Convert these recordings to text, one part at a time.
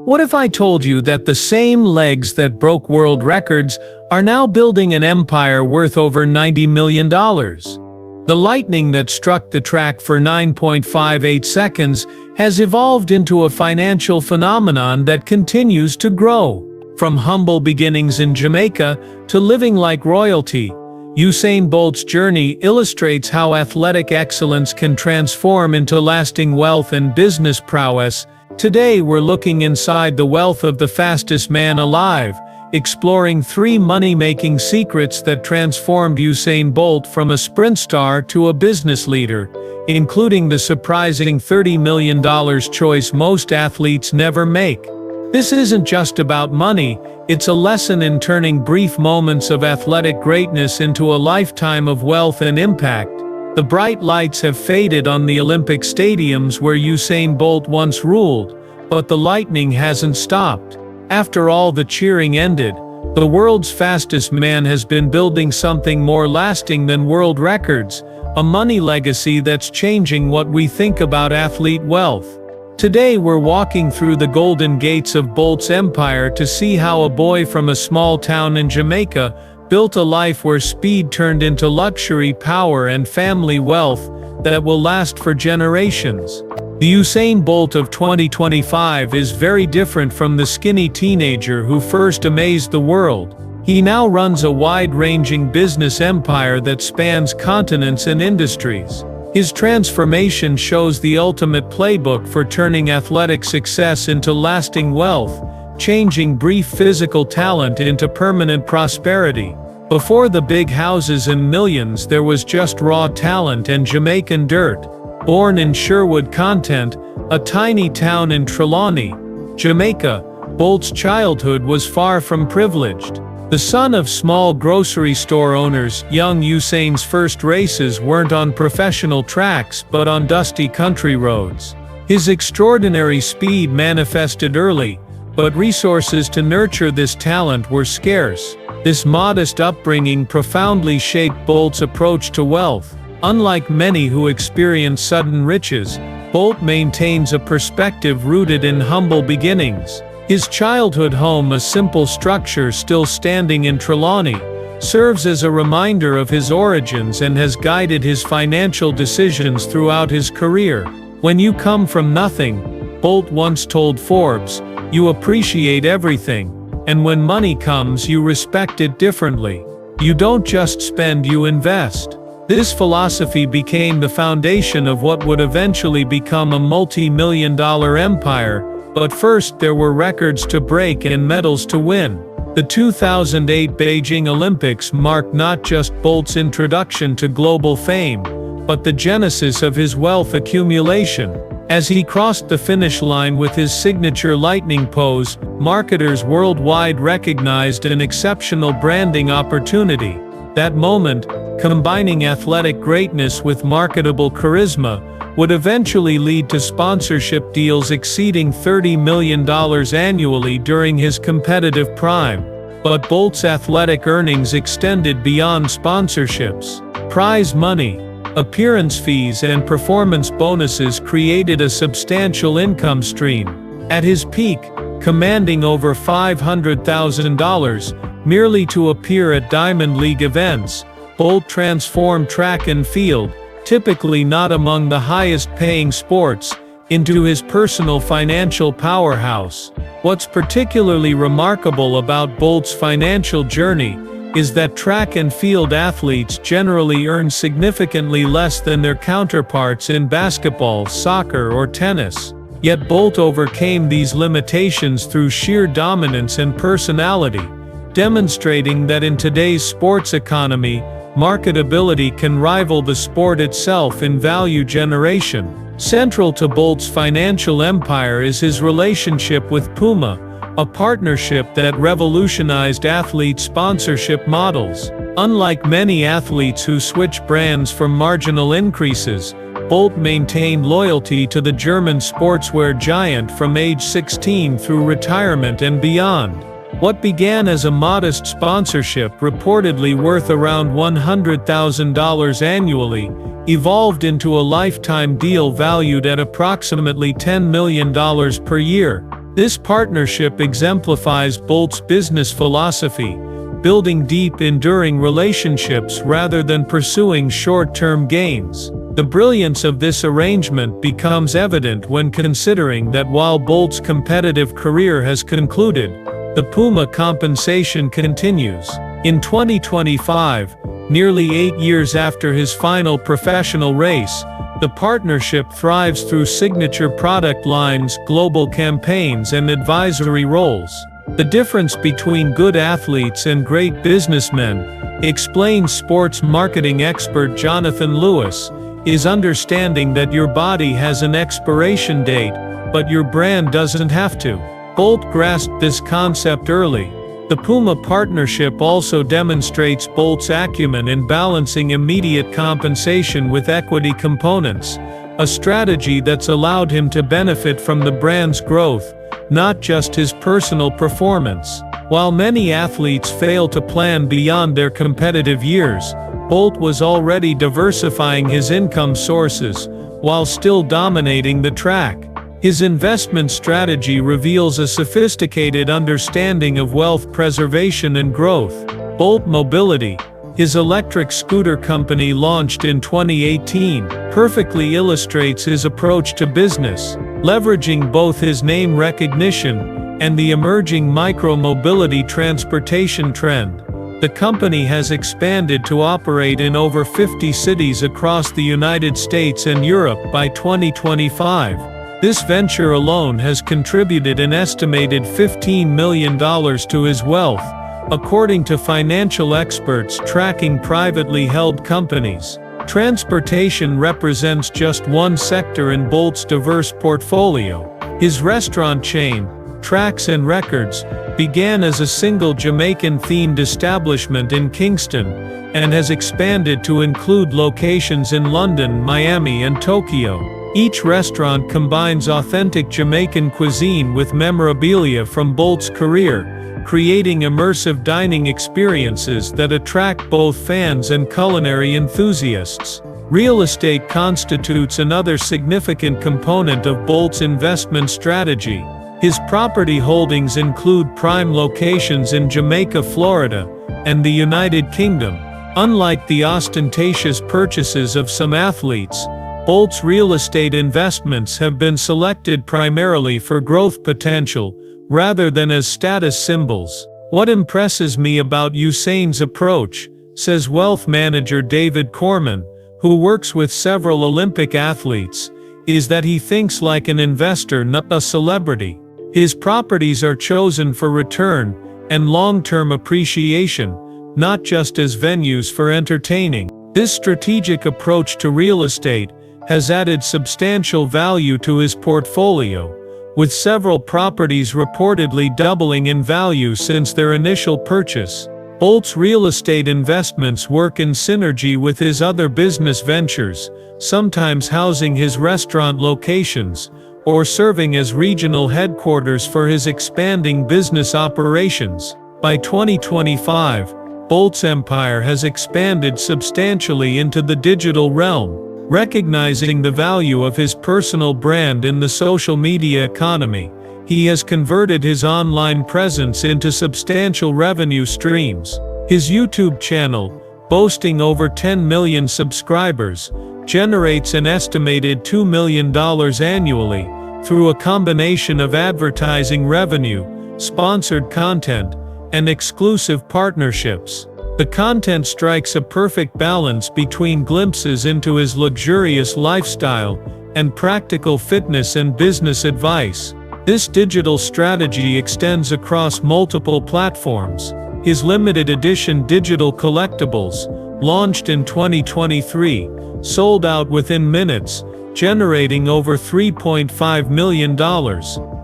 What if I told you that the same legs that broke world records are now building an empire worth over $90 million? The lightning that struck the track for 9.58 seconds has evolved into a financial phenomenon that continues to grow. From humble beginnings in Jamaica to living like royalty, Usain Bolt's journey illustrates how athletic excellence can transform into lasting wealth and business prowess. Today we're looking inside the wealth of the fastest man alive, exploring 3 money-making secrets that transformed Usain Bolt from a sprint star to a business leader, including the surprising $30 million choice most athletes never make. This isn't just about money, it's a lesson in turning brief moments of athletic greatness into a lifetime of wealth and impact. The bright lights have faded on the Olympic stadiums where Usain Bolt once ruled, but the lightning hasn't stopped. After all the cheering ended, the world's fastest man has been building something more lasting than world records, a money legacy that's changing what we think about athlete wealth. Today we're walking through the golden gates of Bolt's empire to see how a boy from a small town in Jamaica built a life where speed turned into luxury, power, and family wealth that will last for generations. The Usain Bolt of 2025 is very different from the skinny teenager who first amazed the world. He now runs a wide-ranging business empire that spans continents and industries. His transformation shows the ultimate playbook for turning athletic success into lasting wealth, changing brief physical talent into permanent prosperity. Before the big houses and millions, there was just raw talent and Jamaican dirt. Born in Sherwood Content, a tiny town in Trelawney, Jamaica, Bolt's childhood was far from privileged. The son of small grocery store owners, young Usain's first races weren't on professional tracks but on dusty country roads. His extraordinary speed manifested early, but resources to nurture this talent were scarce. This modest upbringing profoundly shaped Bolt's approach to wealth. Unlike many who experience sudden riches, Bolt maintains a perspective rooted in humble beginnings. His childhood home, a simple structure still standing in Trelawney, serves as a reminder of his origins and has guided his financial decisions throughout his career. When you come from nothing, Bolt once told Forbes, you appreciate everything, and when money comes you respect it differently. You don't just spend, you invest. This philosophy became the foundation of what would eventually become a multi-million-dollar empire. But first there were records to break and medals to win. The 2008 Beijing Olympics marked not just Bolt's introduction to global fame, but the genesis of his wealth accumulation. As he crossed the finish line with his signature lightning pose, marketers worldwide recognized an exceptional branding opportunity. That moment, combining athletic greatness with marketable charisma, would eventually lead to sponsorship deals exceeding $30 million annually during his competitive prime. But Bolt's athletic earnings extended beyond sponsorships. Prize money, appearance fees, and performance bonuses created a substantial income stream. At his peak, commanding over $500,000 merely to appear at Diamond League events, Bolt transformed track and field, typically not among the highest-paying sports, into his personal financial powerhouse. What's particularly remarkable about Bolt's financial journey is that track and field athletes generally earn significantly less than their counterparts in basketball, soccer, or tennis. Yet Bolt overcame these limitations through sheer dominance and personality, demonstrating that in today's sports economy, marketability can rival the sport itself in value generation. Central to Bolt's financial empire is his relationship with Puma, a partnership that revolutionized athlete sponsorship models. Unlike many athletes who switch brands for marginal increases, Bolt maintained loyalty to the German sportswear giant from age 16 through retirement and beyond. What began as a modest sponsorship, reportedly worth around $100,000 annually, evolved into a lifetime deal valued at approximately $10 million per year. This partnership exemplifies Bolt's business philosophy, building deep, enduring relationships rather than pursuing short-term gains. The brilliance of this arrangement becomes evident when considering that while Bolt's competitive career has concluded, the Puma compensation continues. In 2025, nearly 8 years after his final professional race, the partnership thrives through signature product lines, global campaigns, and advisory roles. The difference between good athletes and great businessmen, explains sports marketing expert Jonathan Lewis, is understanding that your body has an expiration date, but your brand doesn't have to. Bolt grasped this concept early. The Puma partnership also demonstrates Bolt's acumen in balancing immediate compensation with equity components, a strategy that's allowed him to benefit from the brand's growth, not just his personal performance. While many athletes fail to plan beyond their competitive years, Bolt was already diversifying his income sources, while still dominating the track. His investment strategy reveals a sophisticated understanding of wealth preservation and growth. Bolt Mobility, his electric scooter company launched in 2018, perfectly illustrates his approach to business, leveraging both his name recognition and the emerging micro-mobility transportation trend. The company has expanded to operate in over 50 cities across the United States and Europe by 2025. This venture alone has contributed an estimated $15 million to his wealth, according to financial experts tracking privately held companies. Transportation represents just one sector in Bolt's diverse portfolio. His restaurant chain, Tracks and Records, began as a single Jamaican-themed establishment in Kingston, and has expanded to include locations in London, Miami, and Tokyo. Each restaurant combines authentic Jamaican cuisine with memorabilia from Bolt's career, creating immersive dining experiences that attract both fans and culinary enthusiasts. Real estate constitutes another significant component of Bolt's investment strategy. His property holdings include prime locations in Jamaica, Florida, and the United Kingdom. Unlike the ostentatious purchases of some athletes, Bolt's real estate investments have been selected primarily for growth potential, rather than as status symbols. What impresses me about Usain's approach, says wealth manager David Corman, who works with several Olympic athletes, is that he thinks like an investor, not a celebrity. His properties are chosen for return and long-term appreciation, not just as venues for entertaining. This strategic approach to real estate has added substantial value to his portfolio, with several properties reportedly doubling in value since their initial purchase. Bolt's real estate investments work in synergy with his other business ventures, sometimes housing his restaurant locations, or serving as regional headquarters for his expanding business operations. By 2025, Bolt's empire has expanded substantially into the digital realm. Recognizing the value of his personal brand in the social media economy, he has converted his online presence into substantial revenue streams. His YouTube channel, boasting over 10 million subscribers, generates an estimated $2 million annually through a combination of advertising revenue, sponsored content, and exclusive partnerships. The content strikes a perfect balance between glimpses into his luxurious lifestyle and practical fitness and business advice. This digital strategy extends across multiple platforms. His limited edition digital collectibles, launched in 2023, sold out within minutes, generating over $3.5 million.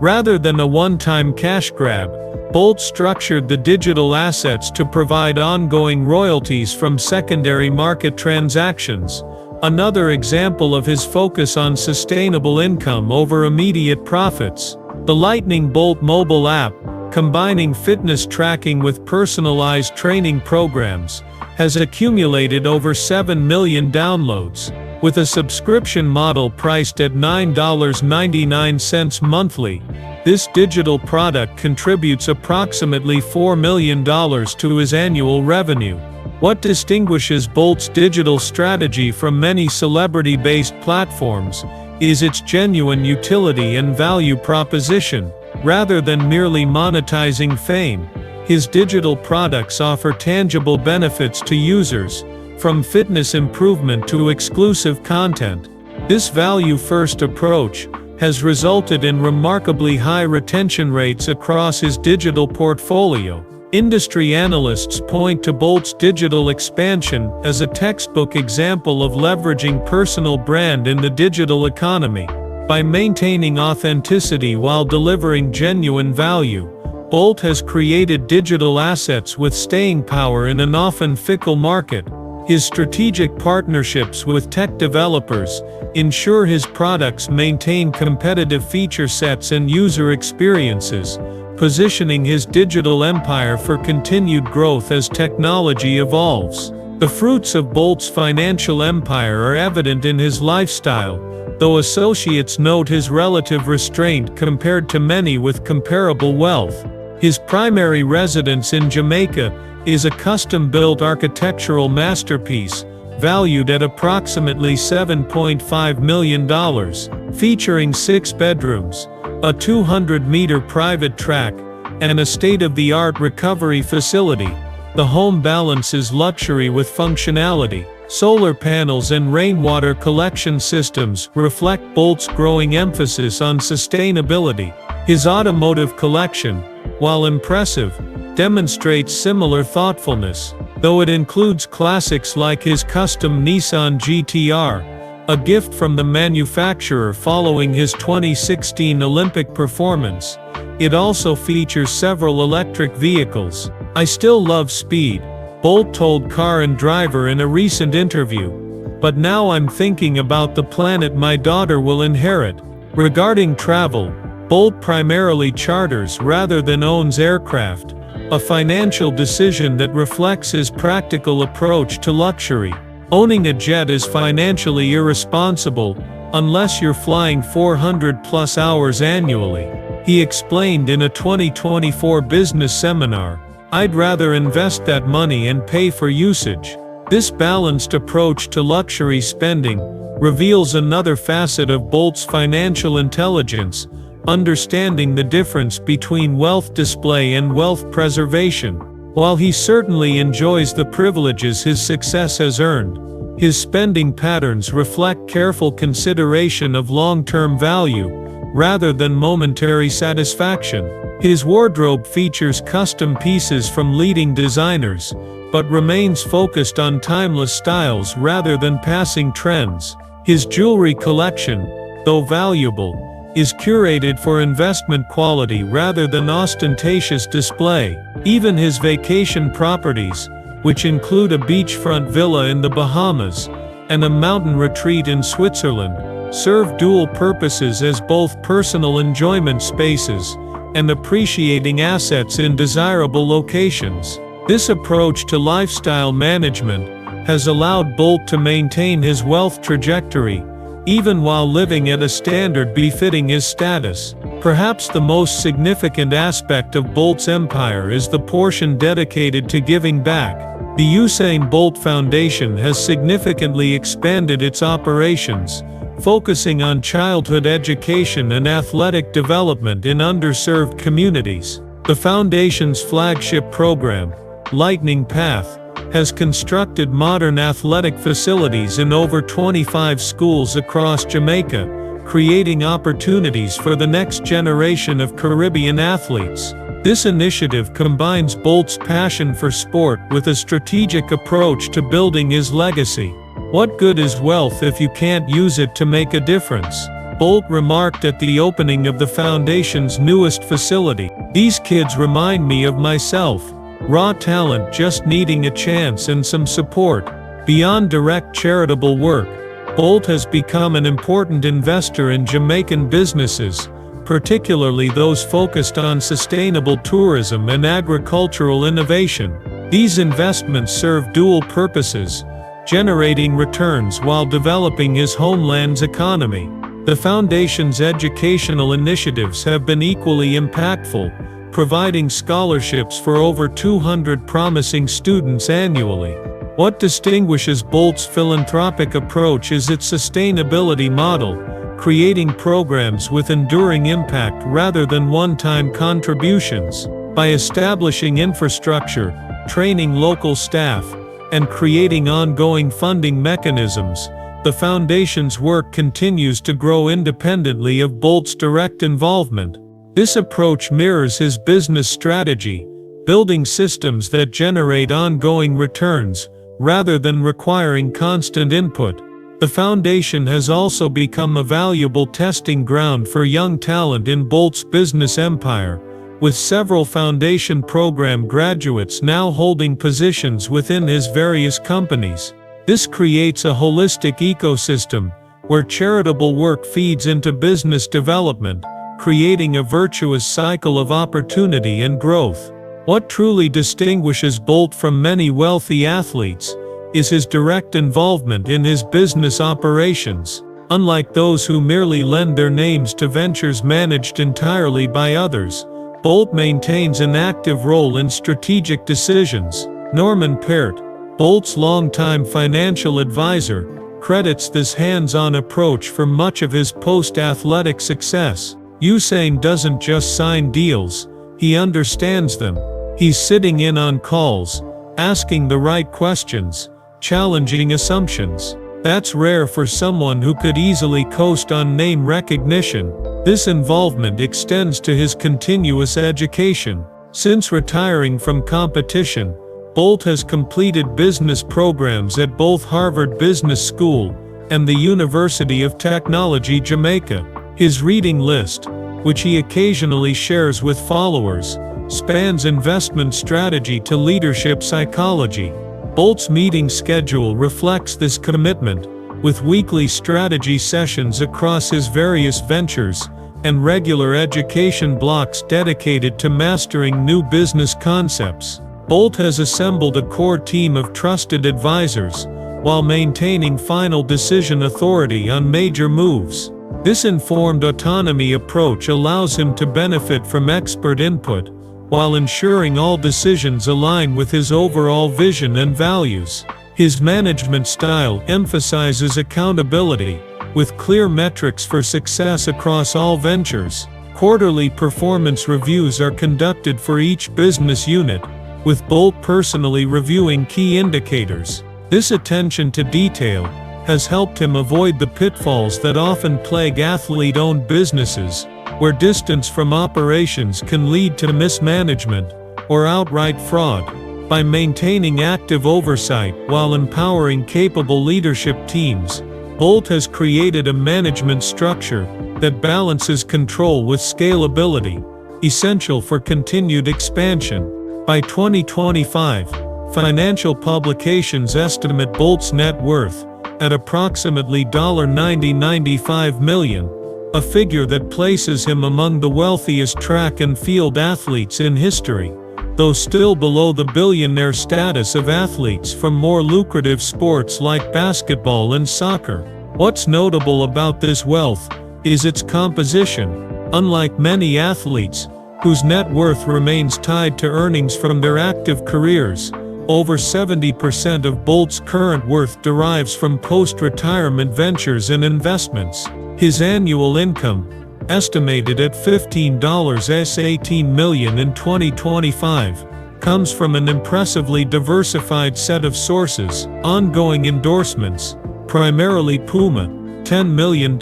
Rather than a one-time cash grab, Bolt structured the digital assets to provide ongoing royalties from secondary market transactions, another example of his focus on sustainable income over immediate profits. The Lightning Bolt mobile app, combining fitness tracking with personalized training programs, has accumulated over 7 million downloads. With a subscription model priced at $9.99 monthly, this digital product contributes approximately $4 million to his annual revenue. What distinguishes Bolt's digital strategy from many celebrity-based platforms is its genuine utility and value proposition. Rather than merely monetizing fame, his digital products offer tangible benefits to users, from fitness improvement to exclusive content. This value-first approach has resulted in remarkably high retention rates across his digital portfolio. Industry analysts point to Bolt's digital expansion as a textbook example of leveraging personal brand in the digital economy. By maintaining authenticity while delivering genuine value, Bolt has created digital assets with staying power in an often fickle market. His strategic partnerships with tech developers ensure his products maintain competitive feature sets and user experiences, positioning his digital empire for continued growth as technology evolves. The fruits of Bolt's financial empire are evident in his lifestyle, though associates note his relative restraint compared to many with comparable wealth. His primary residence in Jamaica is a custom-built architectural masterpiece, valued at approximately $7.5 million, featuring 6 bedrooms, a 200-meter private track, and a state-of-the-art recovery facility. The home balances luxury with functionality. Solar panels and rainwater collection systems reflect Bolt's growing emphasis on sustainability. His automotive collection, while impressive, demonstrates similar thoughtfulness, though it includes classics like his custom Nissan GT-R, a gift from the manufacturer following his 2016 Olympic performance. It also features several electric vehicles. "I still love speed," Bolt told Car and Driver in a recent interview. "But now I'm thinking about the planet my daughter will inherit." Regarding travel, Bolt primarily charters rather than owns aircraft, a financial decision that reflects his practical approach to luxury. "Owning a jet is financially irresponsible, unless you're flying 400+ hours annually," he explained in a 2024 business seminar. "I'd rather invest that money and pay for usage." This balanced approach to luxury spending reveals another facet of Bolt's financial intelligence, understanding the difference between wealth display and wealth preservation. While he certainly enjoys the privileges his success has earned, his spending patterns reflect careful consideration of long-term value, rather than momentary satisfaction. His wardrobe features custom pieces from leading designers, but remains focused on timeless styles rather than passing trends. His jewelry collection, though valuable, is curated for investment quality rather than ostentatious display. Even his vacation properties, which include a beachfront villa in the Bahamas and a mountain retreat in Switzerland, serve dual purposes as both personal enjoyment spaces and appreciating assets in desirable locations. This approach to lifestyle management has allowed Bolt to maintain his wealth trajectory, even while living at a standard befitting his status. Perhaps the most significant aspect of Bolt's empire is the portion dedicated to giving back. The Usain Bolt Foundation has significantly expanded its operations, focusing on childhood education and athletic development in underserved communities. The foundation's flagship program, Lightning Path, has constructed modern athletic facilities in over 25 schools across Jamaica, creating opportunities for the next generation of Caribbean athletes. This initiative combines Bolt's passion for sport with a strategic approach to building his legacy. "What good is wealth if you can't use it to make a difference?" Bolt remarked at the opening of the foundation's newest facility. "These kids remind me of myself. Raw talent just needing a chance and some support." Beyond direct charitable work, Bolt has become an important investor in Jamaican businesses, particularly those focused on sustainable tourism and agricultural innovation. These investments serve dual purposes: generating returns while developing his homeland's economy. The Foundation's educational initiatives have been equally impactful, providing scholarships for over 200 promising students annually. What distinguishes Bolt's philanthropic approach is its sustainability model, creating programs with enduring impact rather than one-time contributions. By establishing infrastructure, training local staff, and creating ongoing funding mechanisms, the Foundation's work continues to grow independently of Bolt's direct involvement. This approach mirrors his business strategy, building systems that generate ongoing returns, rather than requiring constant input. The Foundation has also become a valuable testing ground for young talent in Bolt's business empire, with several Foundation program graduates now holding positions within his various companies. This creates a holistic ecosystem, where charitable work feeds into business development, creating a virtuous cycle of opportunity and growth. What truly distinguishes Bolt from many wealthy athletes is his direct involvement in his business operations. Unlike those who merely lend their names to ventures managed entirely by others, Bolt maintains an active role in strategic decisions. Norman Peart, Bolt's longtime financial advisor, credits this hands-on approach for much of his post-athletic success. Usain doesn't just sign deals, he understands them. He's sitting in on calls, asking the right questions, challenging assumptions. That's rare for someone who could easily coast on name recognition. This involvement extends to his continuous education. Since retiring from competition, Bolt has completed business programs at both Harvard Business School and the University of Technology, Jamaica. His reading list, which he occasionally shares with followers, spans investment strategy to leadership psychology. Bolt's meeting schedule reflects this commitment, with weekly strategy sessions across his various ventures, and regular education blocks dedicated to mastering new business concepts. Bolt has assembled a core team of trusted advisors, while maintaining final decision authority on major moves. This informed autonomy approach allows him to benefit from expert input, while ensuring all decisions align with his overall vision and values. His management style emphasizes accountability, with clear metrics for success across all ventures. Quarterly performance reviews are conducted for each business unit, with Bolt personally reviewing key indicators. This attention to detail has helped him avoid the pitfalls that often plague athlete-owned businesses, where distance from operations can lead to mismanagement or outright fraud. By maintaining active oversight while empowering capable leadership teams, Bolt has created a management structure that balances control with scalability, essential for continued expansion. By 2025, financial publications estimate Bolt's net worth at approximately $95 million, a figure that places him among the wealthiest track and field athletes in history, though still below the billionaire status of athletes from more lucrative sports like basketball and soccer. What's notable about this wealth is its composition. Unlike many athletes, whose net worth remains tied to earnings from their active careers, over 70% of Bolt's current worth derives from post-retirement ventures and investments. His annual income, estimated at $18 million in 2025, comes from an impressively diversified set of sources. Ongoing endorsements, primarily Puma, $10 million,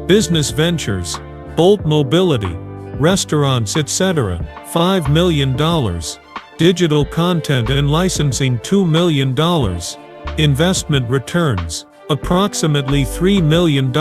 business ventures, Bolt Mobility, restaurants, etc., $5 million, digital content and licensing $2 million, investment returns, approximately $3 million.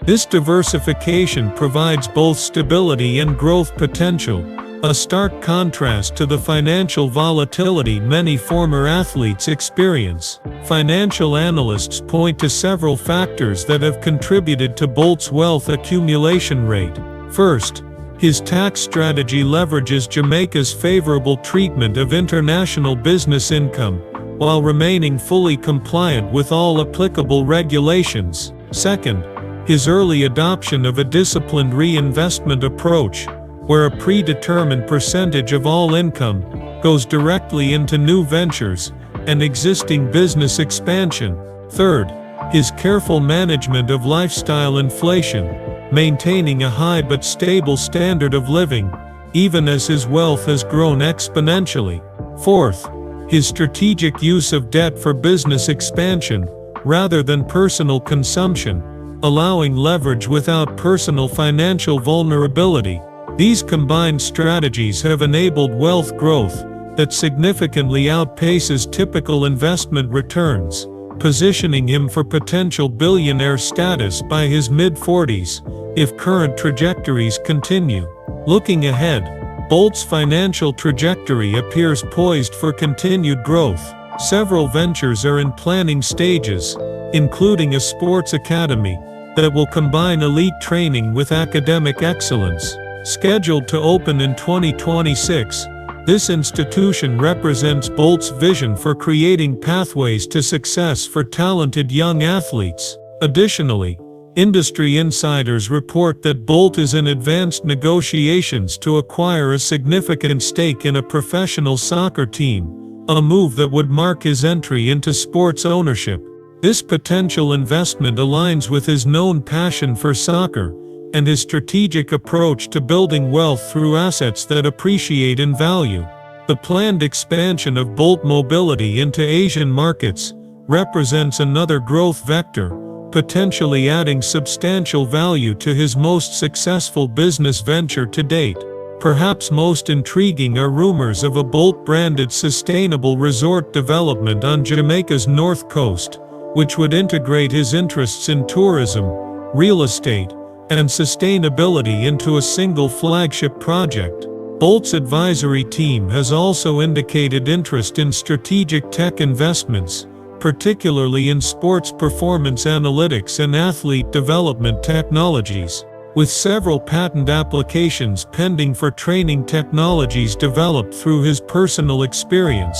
This diversification provides both stability and growth potential, a stark contrast to the financial volatility many former athletes experience. Financial analysts point to several factors that have contributed to Bolt's wealth accumulation rate. First, his tax strategy leverages Jamaica's favorable treatment of international business income, while remaining fully compliant with all applicable regulations. Second, his early adoption of a disciplined reinvestment approach, where a predetermined percentage of all income goes directly into new ventures and existing business expansion. Third, his careful management of lifestyle inflation, maintaining a high but stable standard of living, even as his wealth has grown exponentially. Fourth, his strategic use of debt for business expansion, rather than personal consumption, allowing leverage without personal financial vulnerability. These combined strategies have enabled wealth growth that significantly outpaces typical investment returns, positioning him for potential billionaire status by his mid-40s, if current trajectories continue. Looking ahead, Bolt's financial trajectory appears poised for continued growth. Several ventures are in planning stages, including a sports academy that will combine elite training with academic excellence. Scheduled to open in 2026, this institution represents Bolt's vision for creating pathways to success for talented young athletes. Additionally, industry insiders report that Bolt is in advanced negotiations to acquire a significant stake in a professional soccer team, a move that would mark his entry into sports ownership. This potential investment aligns with his known passion for soccer and his strategic approach to building wealth through assets that appreciate in value. The planned expansion of Bolt Mobility into Asian markets represents another growth vector, potentially adding substantial value to his most successful business venture to date. Perhaps most intriguing are rumors of a Bolt-branded sustainable resort development on Jamaica's north coast, which would integrate his interests in tourism, real estate, and sustainability into a single flagship project. Bolt's advisory team has also indicated interest in strategic tech investments, particularly in sports performance analytics and athlete development technologies. With several patent applications pending for training technologies developed through his personal experience,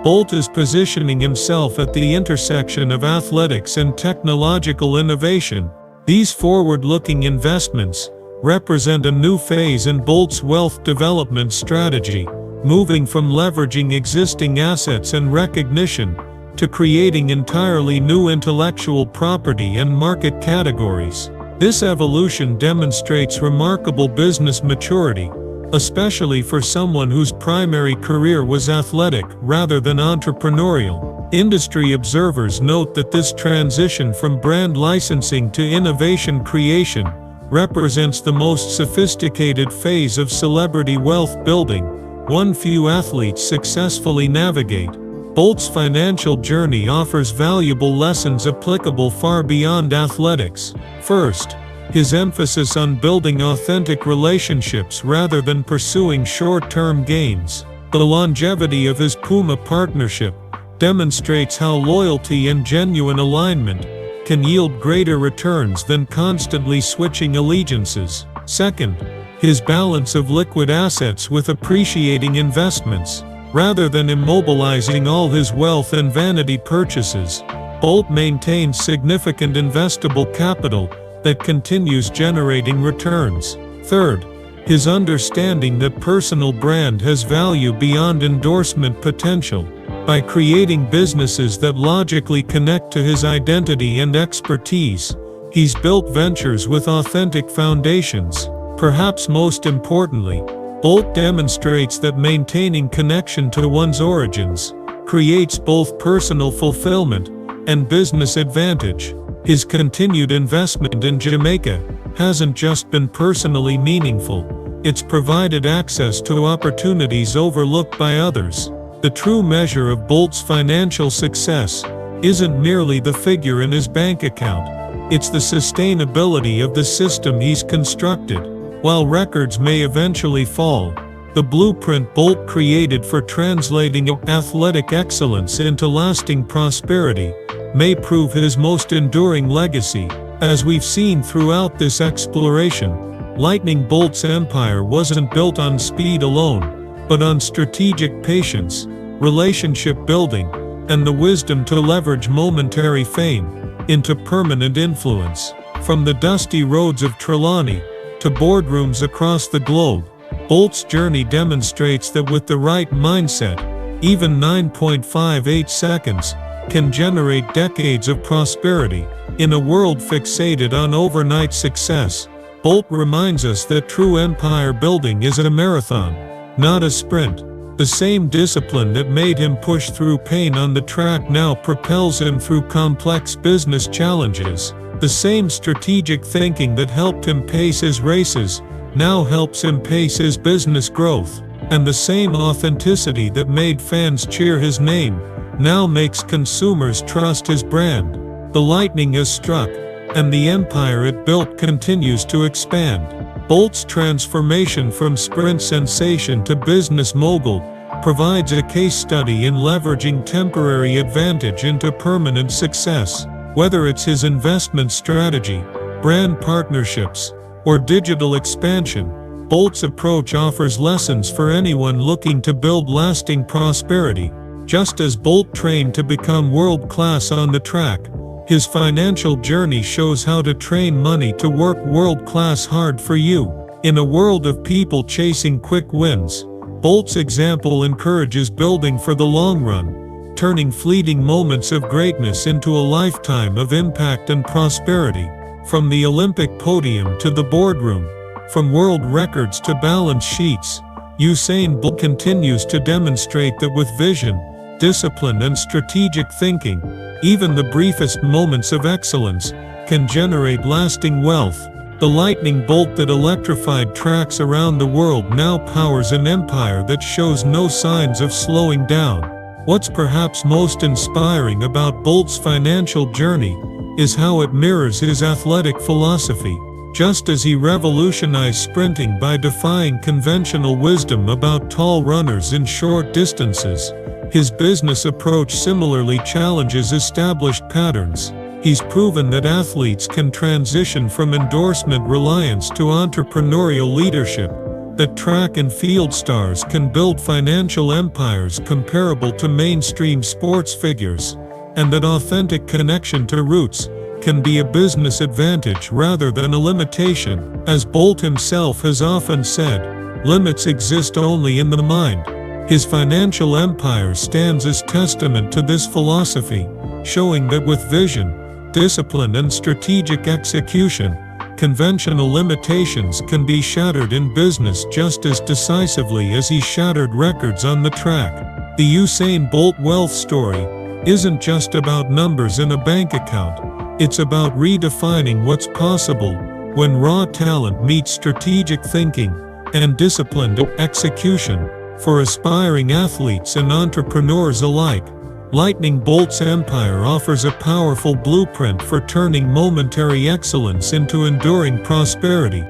Bolt is positioning himself at the intersection of athletics and technological innovation. These forward-looking investments represent a new phase in Bolt's wealth development strategy, moving from leveraging existing assets and recognition to creating entirely new intellectual property and market categories. This evolution demonstrates remarkable business maturity, especially for someone whose primary career was athletic rather than entrepreneurial. Industry observers note that this transition from brand licensing to innovation creation represents the most sophisticated phase of celebrity wealth building, one few athletes successfully navigate. Bolt's financial journey offers valuable lessons applicable far beyond athletics. First, his emphasis on building authentic relationships rather than pursuing short-term gains. The longevity of his Puma partnership demonstrates how loyalty and genuine alignment can yield greater returns than constantly switching allegiances. Second, his balance of liquid assets with appreciating investments. Rather than immobilizing all his wealth and vanity purchases, Bolt maintains significant investable capital that continues generating returns. Third, his understanding that personal brand has value beyond endorsement potential. By creating businesses that logically connect to his identity and expertise, he's built ventures with authentic foundations. Perhaps most importantly, Bolt demonstrates that maintaining connection to one's origins creates both personal fulfillment and business advantage. His continued investment in Jamaica hasn't just been personally meaningful, it's provided access to opportunities overlooked by others. The true measure of Bolt's financial success isn't merely the figure in his bank account, it's the sustainability of the system he's constructed. While records may eventually fall, the blueprint Bolt created for translating athletic excellence into lasting prosperity may prove his most enduring legacy. As we've seen throughout this exploration, Lightning Bolt's empire wasn't built on speed alone, but on strategic patience, relationship building, and the wisdom to leverage momentary fame into permanent influence. From the dusty roads of Trelawney to boardrooms across the globe, Bolt's journey demonstrates that with the right mindset, even 9.58 seconds can generate decades of prosperity. In a world fixated on overnight success, Bolt reminds us that true empire building is a marathon, not a sprint. The same discipline that made him push through pain on the track now propels him through complex business challenges. The same strategic thinking that helped him pace his races now helps him pace his business growth. And the same authenticity that made fans cheer his name now makes consumers trust his brand. The lightning has struck, and the empire it built continues to expand. Bolt's transformation from sprint sensation to business mogul provides a case study in leveraging temporary advantage into permanent success. Whether it's his investment strategy, brand partnerships, or digital expansion, Bolt's approach offers lessons for anyone looking to build lasting prosperity. Just as Bolt trained to become world-class on the track, his financial journey shows how to train money to work world-class hard for you. In a world of people chasing quick wins, Bolt's example encourages building for the long run, turning fleeting moments of greatness into a lifetime of impact and prosperity. From the Olympic podium to the boardroom, from world records to balance sheets, Usain Bolt continues to demonstrate that with vision, discipline and strategic thinking, even the briefest moments of excellence can generate lasting wealth. The lightning bolt that electrified tracks around the world now powers an empire that shows no signs of slowing down. What's perhaps most inspiring about Bolt's financial journey is how it mirrors his athletic philosophy. Just as he revolutionized sprinting by defying conventional wisdom about tall runners in short distances, his business approach similarly challenges established patterns. He's proven that athletes can transition from endorsement reliance to entrepreneurial leadership, that track and field stars can build financial empires comparable to mainstream sports figures, and that authentic connection to roots can be a business advantage rather than a limitation. As Bolt himself has often said, limits exist only in the mind. His financial empire stands as testament to this philosophy, showing that with vision, discipline and strategic execution, conventional limitations can be shattered in business just as decisively as he shattered records on the track. The Usain Bolt wealth story isn't just about numbers in a bank account. It's about redefining what's possible when raw talent meets strategic thinking and disciplined execution. For aspiring athletes and entrepreneurs alike, Lightning Bolt's empire offers a powerful blueprint for turning momentary excellence into enduring prosperity.